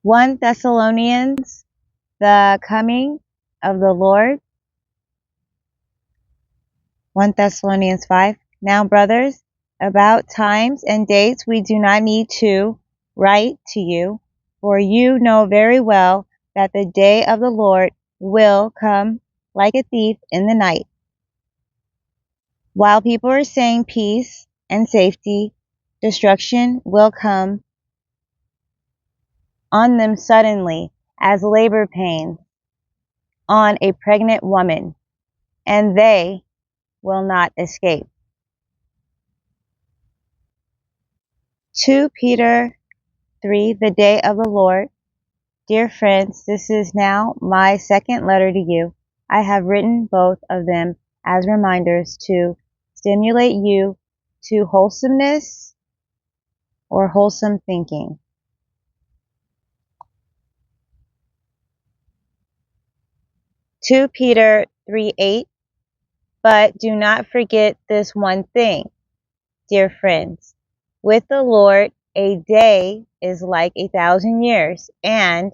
1 Thessalonians, the coming of the Lord. 1 Thessalonians 5. Now, brothers, about times and dates we do not need to write to you, for you know very well that the day of the Lord will come like a thief in the night. While people are saying peace and safety, destruction will come on them suddenly as labor pains on a pregnant woman, and they will not escape. 2 Peter 3, the day of the Lord. Dear friends, this is now my second letter to you. I have written both of them as reminders to stimulate you to wholesomeness or wholesome thinking. 2 Peter 3:8. But do not forget this one thing, dear friends. With the Lord, a day is like 1,000 years, and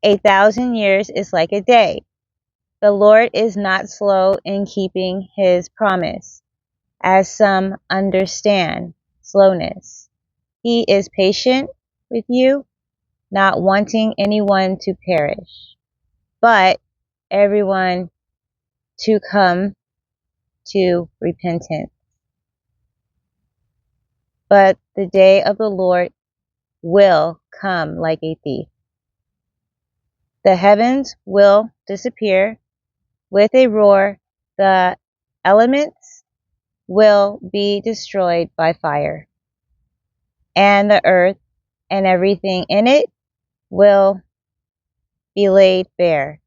1,000 years is like a day. The Lord is not slow in keeping his promise, as some understand slowness. He is patient with you, not wanting anyone to perish, but everyone to come to repentance. But the day of the Lord will come like a thief. The heavens will disappear with a roar. The elements will be destroyed by fire, and the earth and everything in it will be laid bare.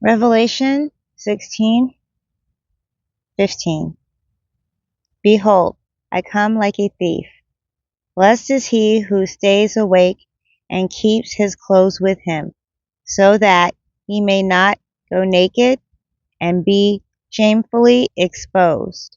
Revelation 16:15. Behold, I come like a thief. Blessed is he who stays awake and keeps his clothes with him, so that he may not go naked and be shamefully exposed.